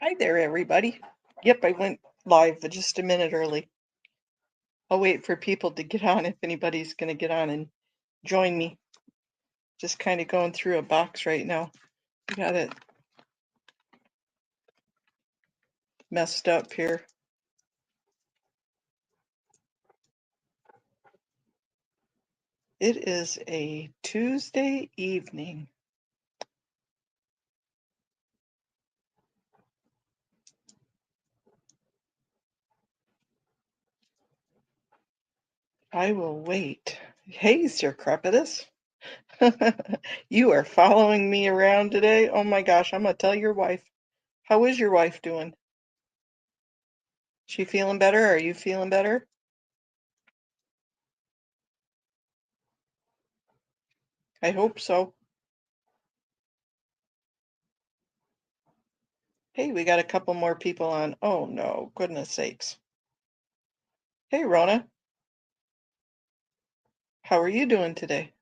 Hi there, everybody. Yep, I went live just a minute early. I'll wait for people to get on if anybody's going to get on and join me. Just kind of going through a box right now. Got it messed up here. It is a Tuesday evening. I will wait. Hey, Sir Crepitus. You are following me around today? Oh my gosh, I'm going to tell your wife. How is your wife doing? She feeling better? Are you feeling better? I hope so. Hey, we got a couple more people on. Oh no, goodness sakes. Hey, Rona, how are you doing today?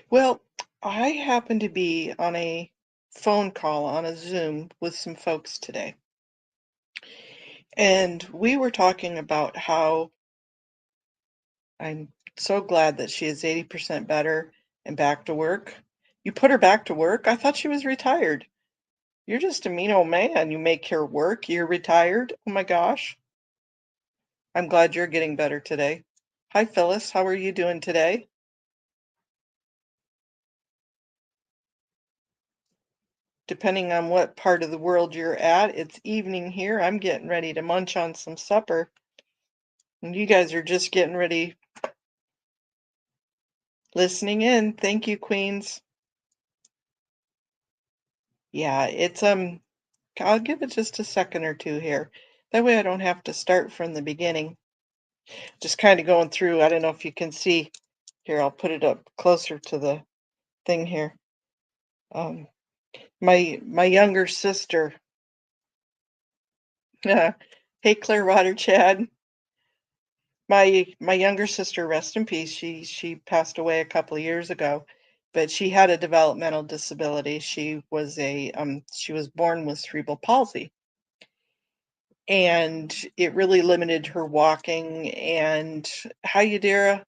Well, I happen to be on a phone call on a Zoom with some folks today. And we were talking about how I'm so glad that she is 80% better and back to work. You put her back to work? I thought she was retired. You're just a mean old man. You make her work. You're retired. Oh my gosh. I'm glad you're getting better today. Hi, Phyllis. How are you doing today? Depending on what part of the world you're at, it's evening here. I'm getting ready to munch on some supper. And you guys are just getting ready, listening in. Thank you, Queens. Yeah, I'll give it just a second or two here. That way I don't have to start from the beginning. Just kind of going through. I don't know if you can see. Here, I'll put it up closer to the thing here. Um, my younger sister. Hey, Clearwater Chad. My younger sister, rest in peace, she passed away a couple of years ago, but she had a developmental disability. She was born with cerebral palsy, and it really limited her walking and how you Dara?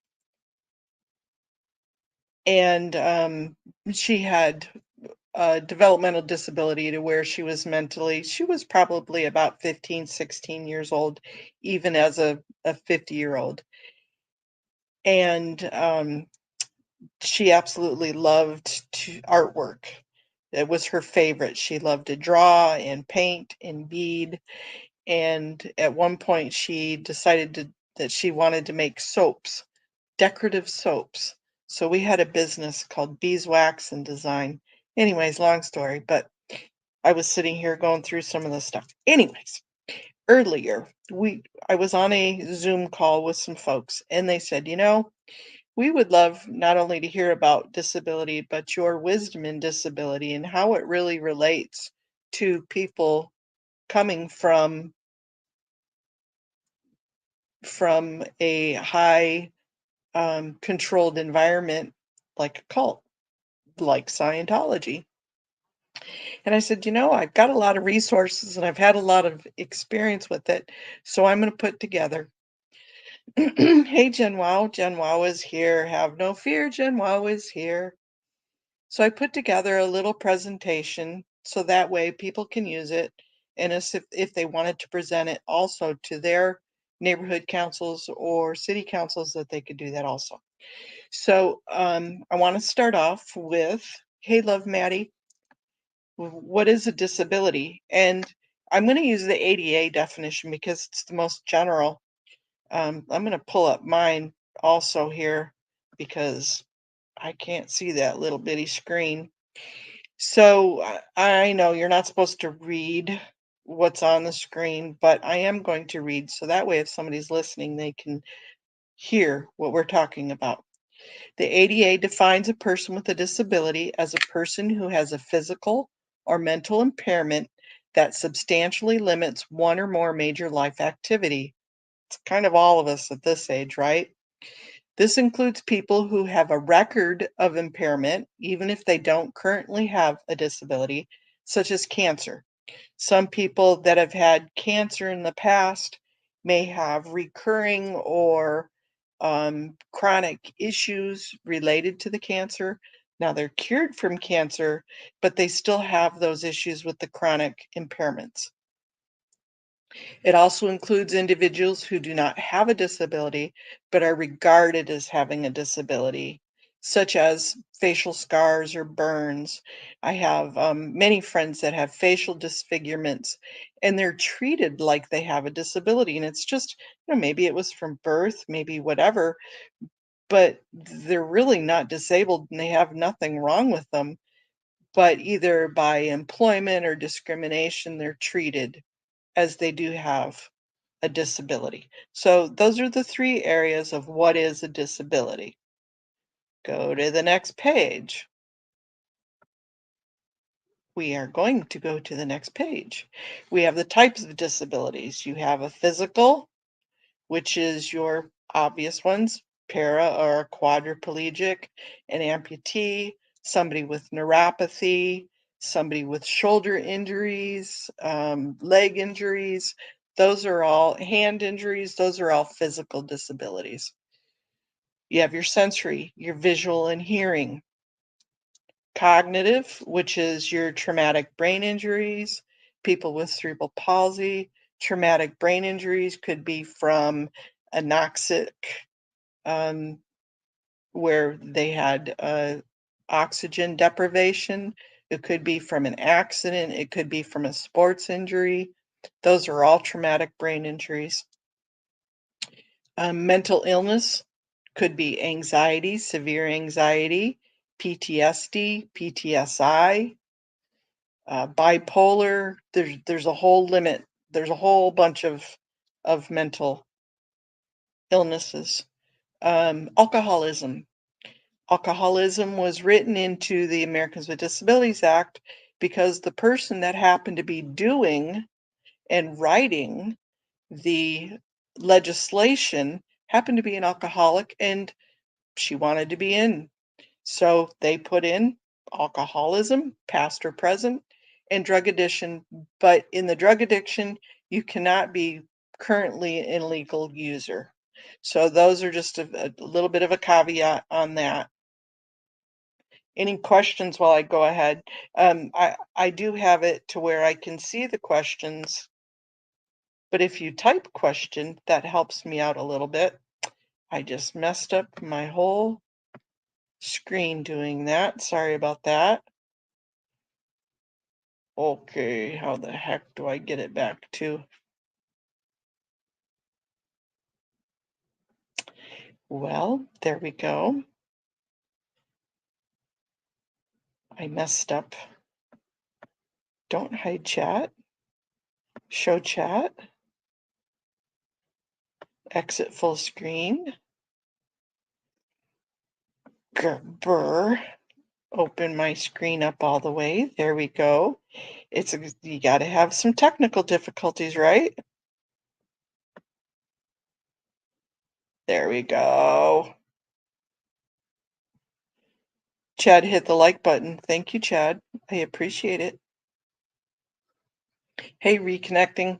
And she had a developmental disability to where she was probably about 15, 16 years old, even as a 50-year-old. And she absolutely loved artwork. It was her favorite. She loved to draw and paint and bead. And at one point, she decided that she wanted to make soaps, decorative soaps. So we had a business called Beeswax and Design. Anyways, long story, but I was sitting here going through some of the stuff. Anyways, earlier, I was on a Zoom call with some folks, and they said, we would love not only to hear about disability, but your wisdom in disability and how it really relates to people coming from a high controlled environment like a cult, like Scientology. And I said, I've got a lot of resources and I've had a lot of experience with it. So I'm going to put together. Hey, Jen Wow. Jen Wow is here. Have no fear. Jen Wow is here. So I put together a little presentation so that way people can use it. And as if they wanted to present it also to their neighborhood councils or city councils, that they could do that also. So I want to start off with, hey, love Maddie, what is a disability? And I'm going to use the ADA definition because it's the most general. I'm going to pull up mine also here because I can't see that little bitty screen. So I know you're not supposed to read what's on the screen, but I am going to read so that way if somebody's listening, they can hear what we're talking about. The ADA defines a person with a disability as a person who has a physical or mental impairment that substantially limits one or more major life activity. It's kind of all of us at this age, right? This includes people who have a record of impairment, even if they don't currently have a disability, such as cancer, Some people that have had cancer in the past may have recurring or chronic issues related to the cancer. Now they're cured from cancer, but they still have those issues with the chronic impairments. It also includes individuals who do not have a disability, but are regarded as having a disability, such as facial scars or burns. I have many friends that have facial disfigurements and they're treated like they have a disability. And it's just, maybe it was from birth, maybe whatever, but they're really not disabled and they have nothing wrong with them. But either by employment or discrimination, they're treated as they do have a disability. So those are the three areas of what is a disability. Go to the next page. We are going to go to the next page. We have the types of disabilities. You have a physical, which is your obvious ones, para or quadriplegic, an amputee, somebody with neuropathy, somebody with shoulder injuries, leg injuries. Those are all hand injuries. Those are all physical disabilities. You have your sensory, your visual and hearing. Cognitive, which is your traumatic brain injuries, people with cerebral palsy. Traumatic brain injuries could be from anoxic, um, where they had oxygen deprivation. It could be from an accident. It could be from a sports injury. Those are all traumatic brain injuries. Mental illness could be anxiety, severe anxiety, PTSD, PTSI, bipolar. There's a whole limit. There's a whole bunch of mental illnesses. Alcoholism. Alcoholism was written into the Americans with Disabilities Act because the person that happened to be doing and writing the legislation happened to be an alcoholic and she wanted to be in. So they put in alcoholism, past or present, and drug addiction. But in the drug addiction, you cannot be currently an illegal user. So those are just a little bit of a caveat on that. Any questions while I go ahead? I do have it to where I can see the questions, but if you type question, that helps me out a little bit. I just messed up my whole screen doing that. Sorry about that. Okay, how the heck do I get it back to? Well, there we go. I messed up. Don't hide chat. Show chat. Exit full screen. Grr. Open my screen up all the way. There we go. You got to have some technical difficulties, right? There we go. Chad hit the like button. Thank you, Chad. I appreciate it. Hey, reconnecting.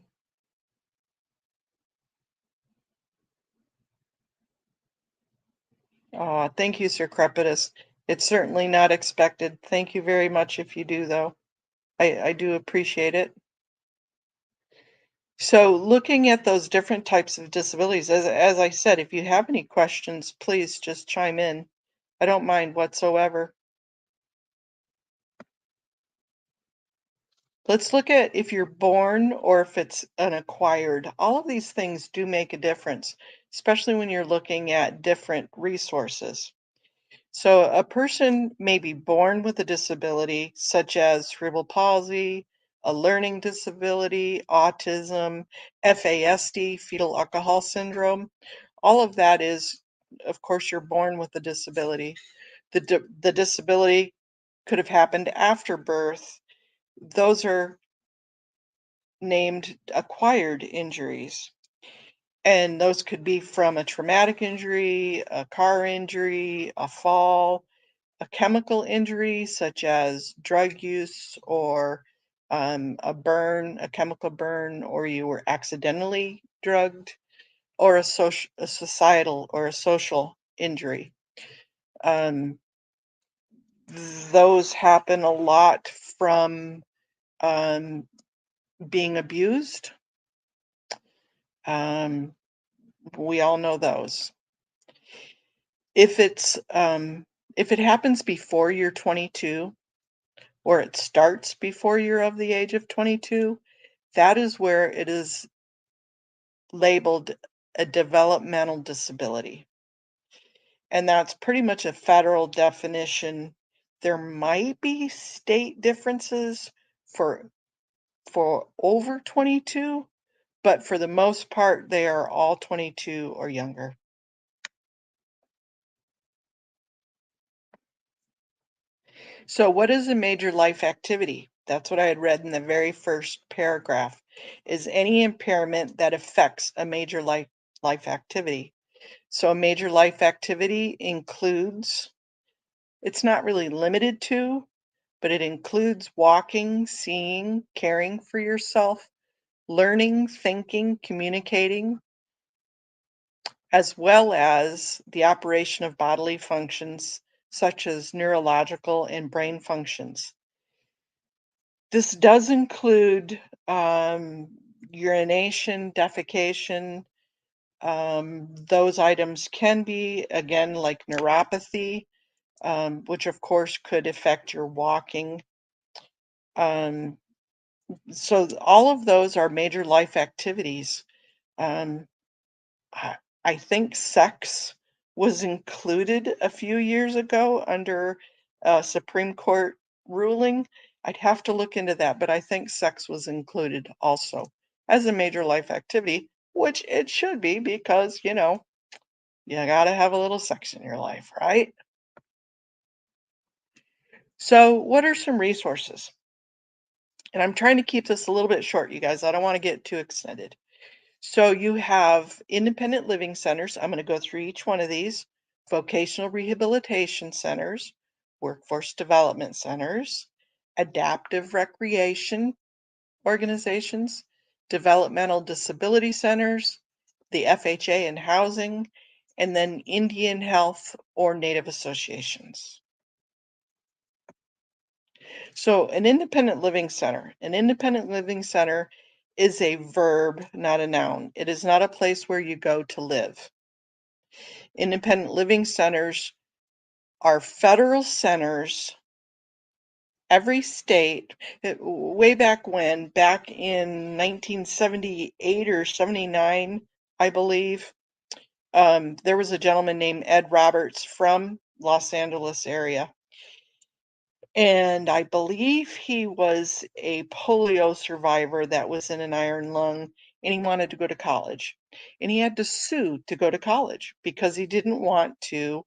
Oh, thank you, Sir Crepitus. It's certainly not expected. Thank you very much if you do, though. I do appreciate it. So looking at those different types of disabilities, as I said, if you have any questions, please just chime in. I don't mind whatsoever. Let's look at if you're born or if it's an acquired. All of these things do make a difference, especially when you're looking at different resources. So a person may be born with a disability such as cerebral palsy, a learning disability, autism, FASD, fetal alcohol syndrome. All of that is, of course, you're born with a disability. The disability could have happened after birth. Those are named acquired injuries. And those could be from a traumatic injury, a car injury, a fall, a chemical injury such as drug use or a burn, a chemical burn, or you were accidentally drugged, or a societal or a social injury. Um, those happen a lot from um, being abused. Um, we all know those. If it's if it happens before you're 22, or it starts before you're of the age of 22, that is where it is labeled a developmental disability. And that's pretty much a federal definition. There might be state differences for over 22, but for the most part, they are all 22 or younger. So what is a major life activity? That's what I had read in the very first paragraph, is any impairment that affects a major life activity. So a major life activity includes, it's not really limited to, but it includes walking, seeing, caring for yourself, learning, thinking, communicating, as well as the operation of bodily functions such as neurological and brain functions. This does include urination, defecation. Those items can be, again, like neuropathy, which of course could affect your walking. Um, so all of those are major life activities. Um, I I think sex was included a few years ago under a Supreme Court ruling. I'd have to look into that, but I think sex was included also as a major life activity, which it should be because, you gotta have a little sex in your life, right? So, what are some resources? And I'm trying to keep this a little bit short, you guys. I don't want to get too extended. So you have independent living centers. I'm going to go through each one of these. Vocational rehabilitation centers, workforce development centers, adaptive recreation organizations, developmental disability centers, the FHA and housing, and then Indian health or Native associations. So an independent living center is a verb, not a noun. It is not a place where you go to live. Independent living centers are federal centers. Every state, way back when, back in 1978 or 79, I believe, there was a gentleman named Ed Roberts from Los Angeles area. And I believe he was a polio survivor that was in an iron lung, and he wanted to go to college. And he had to sue to go to college because he didn't want to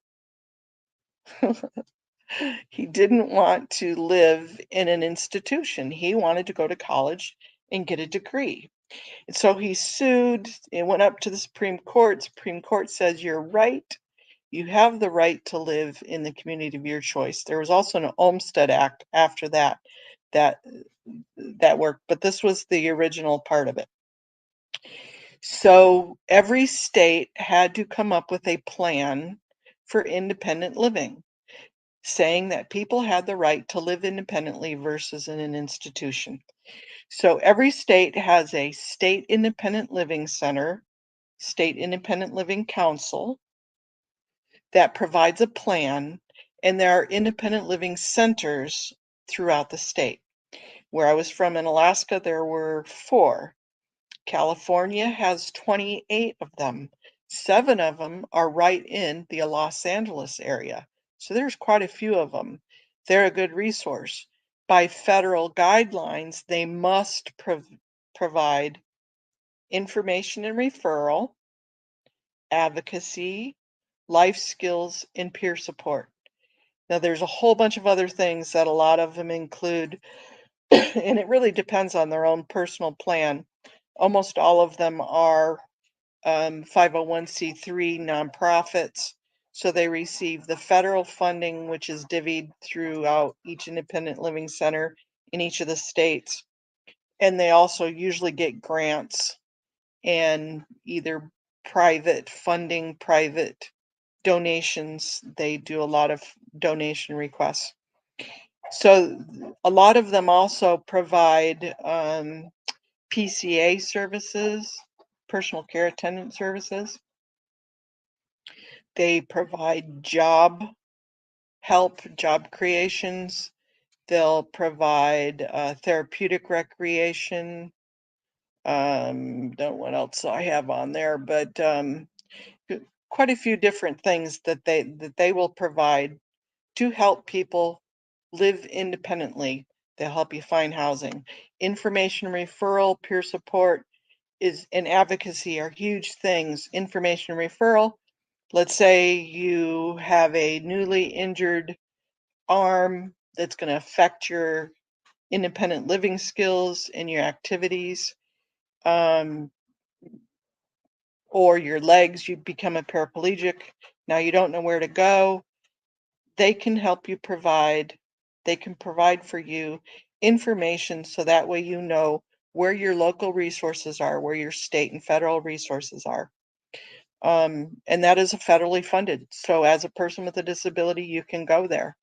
live in an institution. He wanted to go to college and get a degree. And so he sued. It went up to the Supreme Court. Supreme Court says you're right. You have the right to live in the community of your choice. There was also an Olmstead Act after that that that worked, but this was the original part of it. So every state had to come up with a plan for independent living, saying that people had the right to live independently versus in an institution. So every state has a state independent living center, state independent living council that provides a plan, and there are independent living centers throughout the state. Where I was from in Alaska, there were 4. California has 28 of them. 7 of them are right in the Los Angeles area. So there's quite a few of them. They're a good resource. By federal guidelines, they must provide information and referral, advocacy, life skills, and peer support. Now, there's a whole bunch of other things that a lot of them include, and it really depends on their own personal plan. Almost all of them are 501c3 nonprofits. So they receive the federal funding, which is divvied throughout each independent living center in each of the states. and they also usually get grants and either private funding, private donations. They do a lot of donation requests. So a lot of them also provide PCA services, personal care attendant services. They provide job help, job creations. They'll provide therapeutic recreation. Don't know what else I have on there, but quite a few different things that they will provide to help people live independently. They'll help you find housing. Information referral, peer support is and advocacy are huge things. Information referral, let's say you have a newly injured arm that's going to affect your independent living skills and your activities, um, or your legs, you become a paraplegic. Now you don't know where to go. They can help you they can provide for you information so that way you know where your local resources are, where your state and federal resources are. And that is federally funded. So as a person with a disability, you can go there.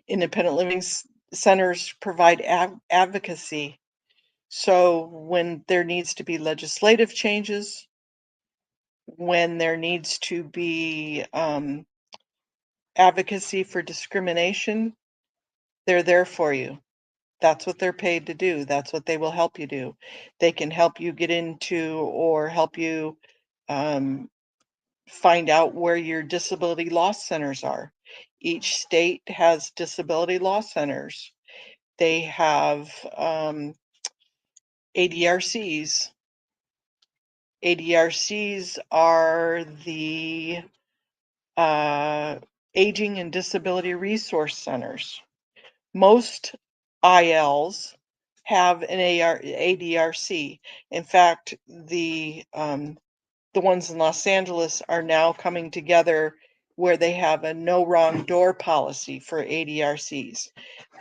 Independent living centers provide advocacy. So when there needs to be legislative changes, when there needs to be advocacy for discrimination, they're there for you. That's what they're paid to do. That's what they will help you do. They can help you get into or help you um, find out where your disability law centers are. Each state has disability law centers. They have ADRCs. ADRCs are the uh, Aging and Disability Resource Centers. Most ILs have an ADRC. In fact, the ones in Los Angeles are now coming together where they have a no wrong door policy for ADRCs.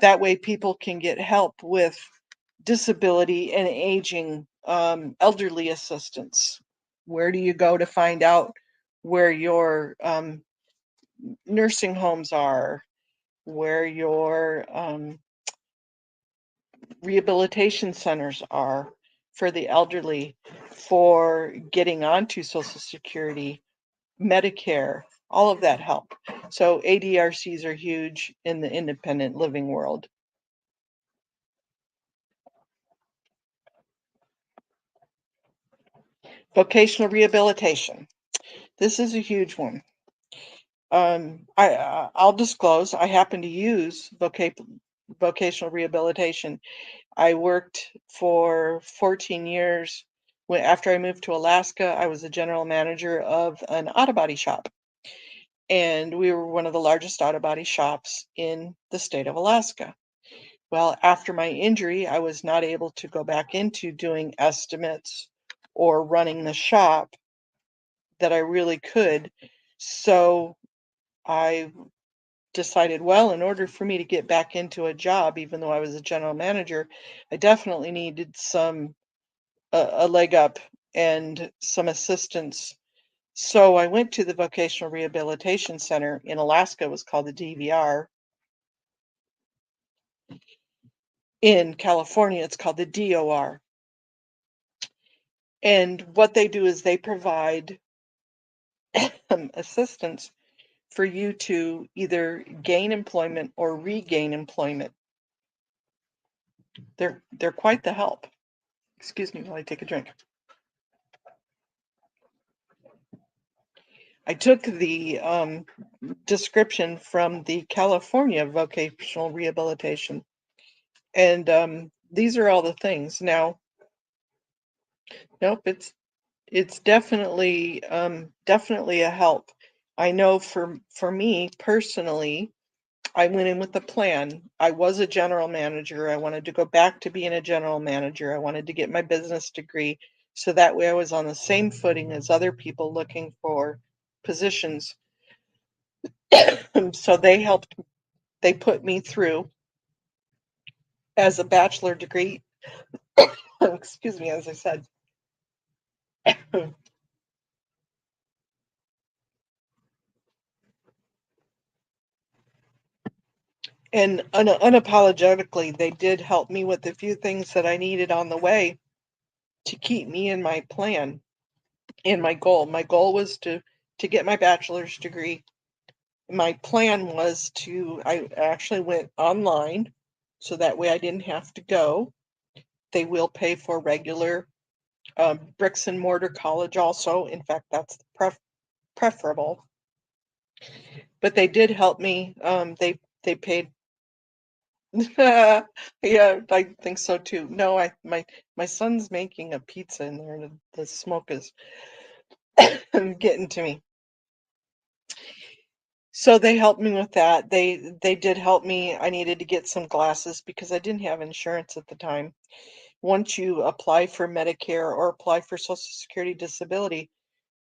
That way people can get help with disability and aging, elderly assistance. Where do you go to find out where your nursing homes are, where your rehabilitation centers are for the elderly, for getting onto Social Security, Medicare, all of that help. So ADRCs are huge in the independent living world. Vocational rehabilitation. This is a huge one. I'll disclose, I happen to use vocational rehabilitation. I worked for 14 years. After I moved to Alaska, I was a general manager of an auto body shop. And we were one of the largest auto body shops in the state of Alaska. Well, after my injury, I was not able to go back into doing estimates or running the shop that I really could. So I decided, well, in order for me to get back into a job, even though I was a general manager, I definitely needed a leg up and some assistance. So I went to the Vocational Rehabilitation Center in Alaska. It was called the DVR. In California, it's called the DOR. And what they do is they provide assistance for you to either gain employment or regain employment. They're quite the help. Excuse me while I take a drink. I took the description from the California Vocational Rehabilitation, and these are all the things. Now, nope, it's definitely a help. I know for me personally, I went in with a plan. I was a general manager. I wanted to go back to being a general manager. I wanted to get my business degree so that way I was on the same footing as other people looking for positions. So they put me through as a bachelor degree. Excuse me, as I said. And unapologetically, they did help me with a few things that I needed on the way to keep me in my plan and my goal. My goal was to get my bachelor's degree. My plan was to I actually went online so that way I didn't have to go. They will pay for regular bricks and mortar college also. In fact, that's preferable. But they did help me. They paid. Yeah, I think so too. No, my son's making a pizza in there, and the smoke is getting to me. So they helped me with that. They did help me. I needed to get some glasses because I didn't have insurance at the time. Once you apply for Medicare or apply for Social Security disability,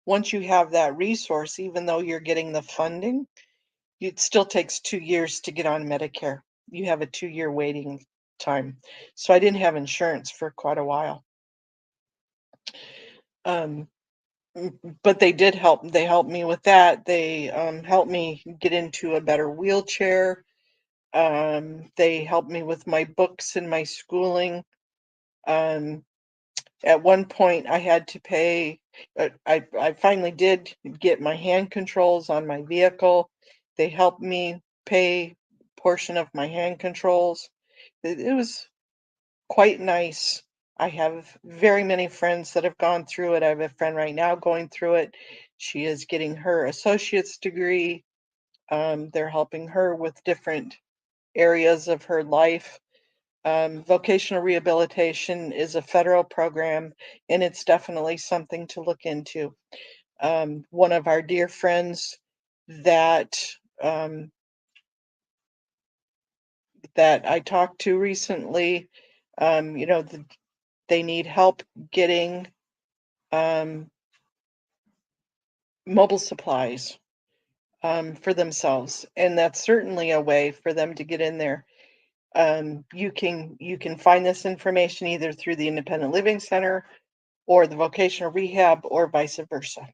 once you have that resource, even though you're getting the funding, it still takes 2 years to get on Medicare. You have a 2-year waiting time. So I didn't have insurance for quite a while. Um, but they did help. They helped me with that. They helped me get into a better wheelchair. They helped me with my books and my schooling. Um, at one point, I had to pay. I finally did get my hand controls on my vehicle. They helped me pay portion of my hand controls. It was quite nice. I have very many friends that have gone through it. I have a friend right now going through it. She is getting her associate's degree. They're helping her with different areas of her life. Vocational rehabilitation is a federal program, and it's definitely something to look into. One of our dear friends that um, that I talked to recently, you know, they need help getting um, mobile supplies for themselves, and that's certainly a way for them to get in there. You can find this information either through the Independent Living Center or the vocational rehab or vice versa.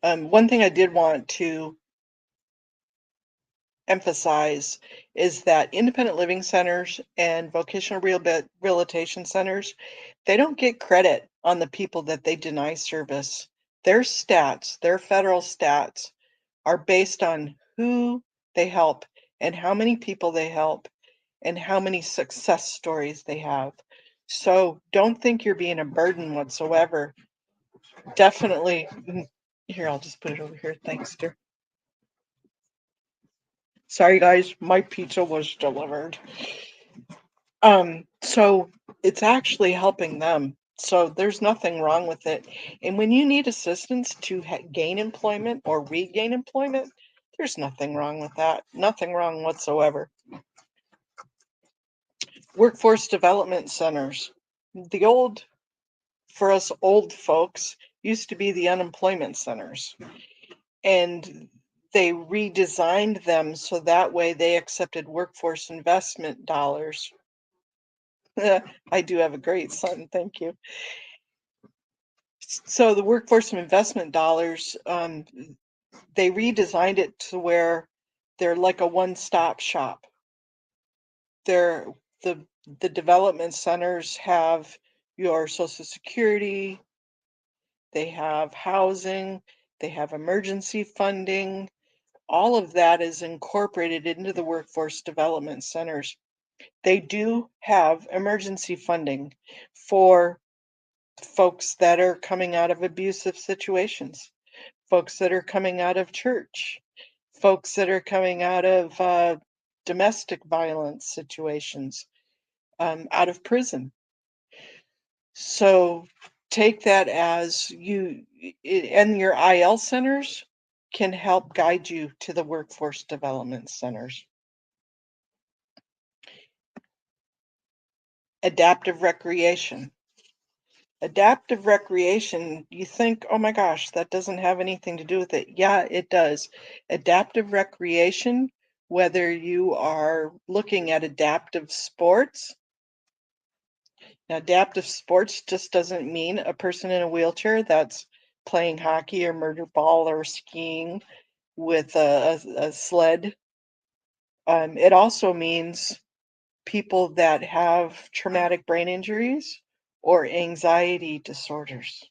One thing I did want to emphasize is that independent living centers and vocational rehabilitation centers, they don't get credit on the people that they deny service. Their stats, their federal stats, are based on who they help and how many people they help and how many success stories they have. So don't think you're being a burden whatsoever. Definitely. Here, I'll just put it over here. Thanks, dear. Sorry, guys, my pizza was delivered. So it's actually helping them. So there's nothing wrong with it. And when you need assistance to gain employment or regain employment, there's nothing wrong with that. Nothing wrong whatsoever. Workforce development centers. The old, for us old folks, used to be the unemployment centers. And they redesigned them so that way they accepted workforce investment dollars. I do have a great son, thank you. So the workforce investment dollars, they redesigned it to where they're like a one-stop shop. They're the development centers have your Social Security, they have housing, they have emergency funding. All of that is incorporated into the workforce development centers. They do have emergency funding for folks that are coming out of abusive situations, folks that are coming out of church, folks that are coming out of domestic violence situations, out of prison. So take that as and your IL centers can help guide you to the workforce development centers. Adaptive recreation. Adaptive recreation, you think, "Oh my gosh, that doesn't have anything to do with it." Yeah, it does. Adaptive recreation, whether you are looking at adaptive sports. Now, adaptive sports just doesn't mean a person in a wheelchair that's playing hockey or murder ball or skiing with a sled. It also means people that have traumatic brain injuries or anxiety disorders.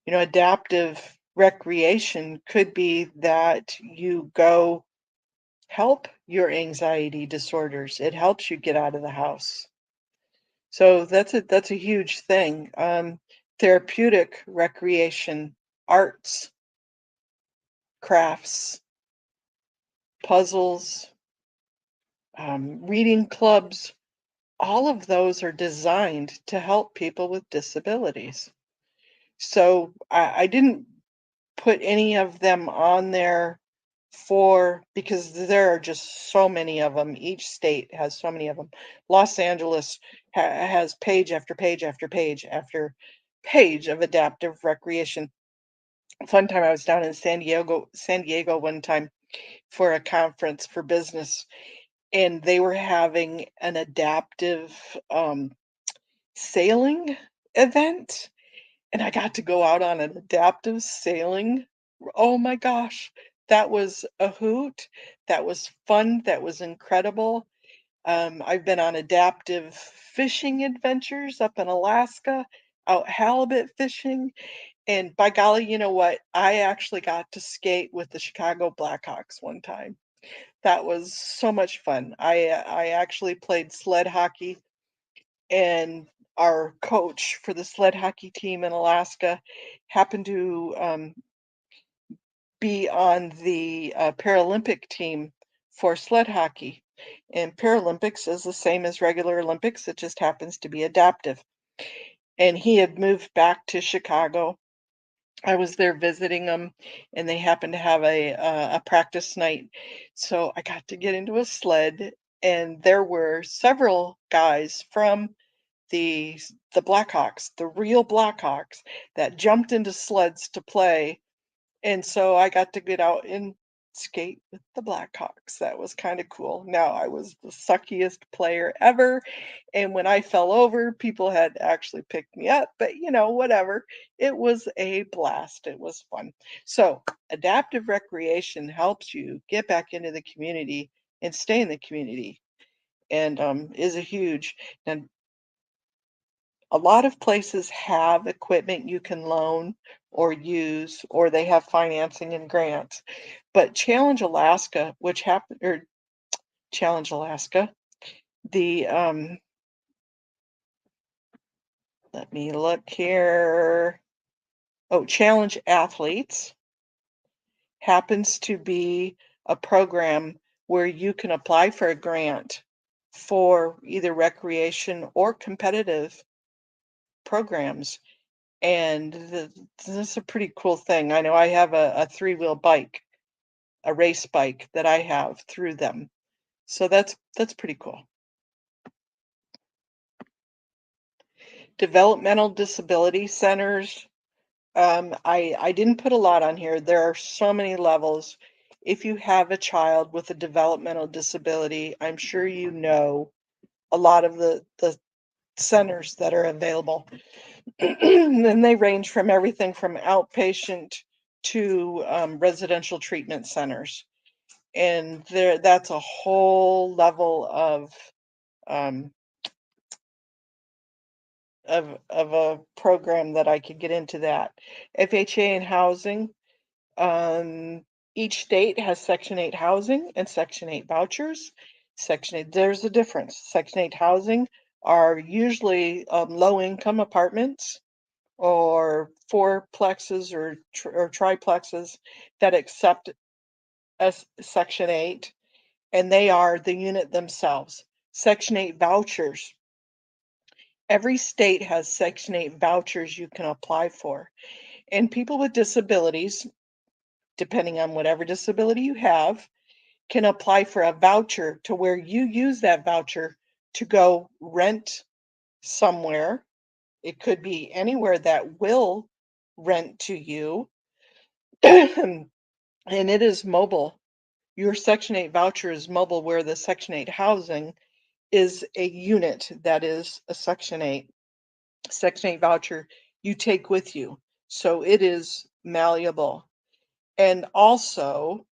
Adaptive recreation could be that you go help your anxiety disorders. It helps you get out of the house. So that's a huge thing. Therapeutic recreation, arts, crafts, puzzles, reading clubs, all of those are designed to help people with disabilities. So I didn't put any of them on there because there are just so many of them. Each state has so many of them. Los Angeles has page after page after page after page of adaptive recreation. Fun time, I was down in San Diego one time for a conference for business, and they were having an adaptive sailing event, and I got to go out on an adaptive sailing. Oh my gosh, that was a hoot. That was fun. That was incredible. I've been on adaptive fishing adventures up in Alaska, out halibut fishing, and by golly, you know what? I actually got to skate with the Chicago Blackhawks one time. That was so much fun. I actually played sled hockey, and our coach for the sled hockey team in Alaska happened to be on the Paralympic team for sled hockey. And Paralympics is the same as regular Olympics, it just happens to be adaptive. And he had moved back to Chicago. I was there visiting them, and they happened to have a practice night. So I got to get into a sled, and there were several guys from the the Blackhawks, the real Blackhawks, that jumped into sleds to play, and so I got to get out and skate with the Blackhawks. That was kinda cool. Now, I was the suckiest player ever, and when I fell over, people had to actually pick me up, but, whatever. It was a blast. It was fun. So, adaptive recreation helps you get back into the community and stay in the community, and, is a huge and a lot of places have equipment you can loan or use, or they have financing and grants. But Challenge Alaska, which happened, or Challenge Alaska, the let me look here. Oh, Challenge Athletes happens to be a program where you can apply for a grant for either recreation or competitive programs. And this is a pretty cool thing. I know I have a three-wheel bike, a race bike that I have through them. So that's pretty cool. Developmental disability centers. I didn't put a lot on here. There are so many levels. If you have a child with a developmental disability, I'm sure you know a lot of the centers that are available. And they range from everything from outpatient to residential treatment centers. And that's a whole level um, of a program that I could get into that. FHA and housing. Um, each state has Section 8 housing and Section 8 vouchers. Section 8, there's a difference. Section 8 housing are usually low income apartments or fourplexes or triplexes that accept Section 8, and they are the unit themselves. Section 8 vouchers. Every state has Section 8 vouchers you can apply for. And people with disabilities, depending on whatever disability you have, can apply for a voucher to where you use that voucher to go rent somewhere It could be anywhere that will rent to you, and it is mobile. Your Section 8 voucher is mobile, where the Section 8 housing is a unit that is a Section 8. Section 8 voucher you take with you. So it is malleable. And also,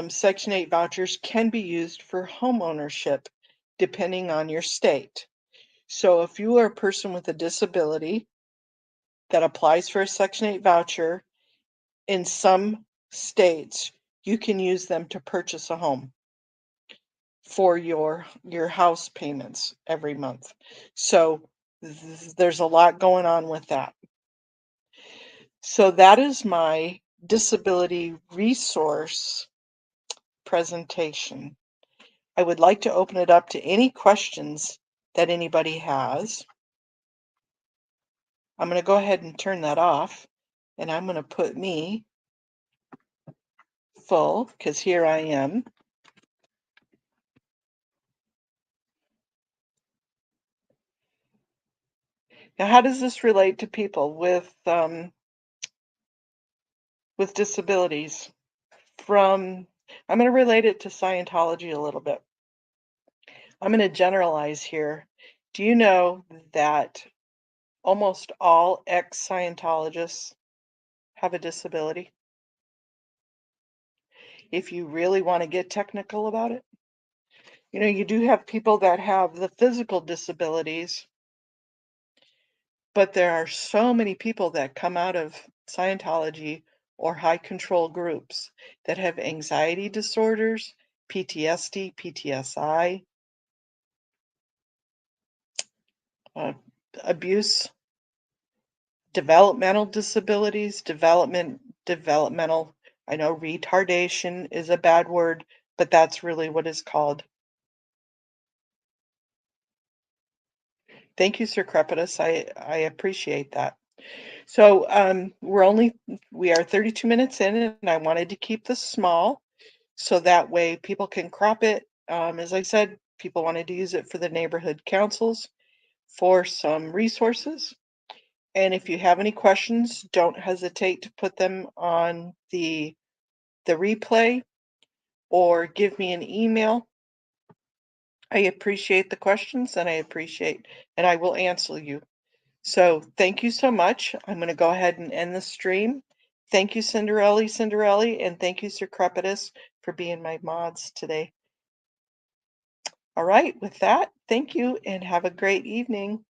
Section 8 vouchers can be used for home ownership depending on your state. So if you are a person with a disability that applies for a Section 8 voucher, in some states, you can use them to purchase a home for your house payments every month. So there's a lot going on with that. So that is my disability resource presentation. I would like to open it up to any questions that anybody has. I'm going to go ahead and turn that off, and I'm going to put me full, because here I am. Now, how does this relate to people with disabilities? I'm going to relate it to Scientology a little bit. I'm going to generalize here. Do you know that almost all ex-Scientologists have a disability? If you really want to get technical about it, you do have people that have the physical disabilities, but there are so many people that come out of Scientology or high control groups that have anxiety disorders, PTSD, PTSI, uh, abuse, developmental disabilities, developmental. I know retardation is a bad word, but that's really what it's called. Thank you, Sir Crepitus. I appreciate that. So we are 32 minutes in, and I wanted to keep this small so that way people can crop it. As I said, people wanted to use it for the neighborhood councils for some resources. And if you have any questions, don't hesitate to put them on the replay or give me an email. I appreciate the questions, and I will answer you. So thank you so much. I'm going to go ahead and end the stream. Thank you, Cinderelli, and thank you, Sir Crepitus, for being my mods today. All right, with that, thank you and have a great evening.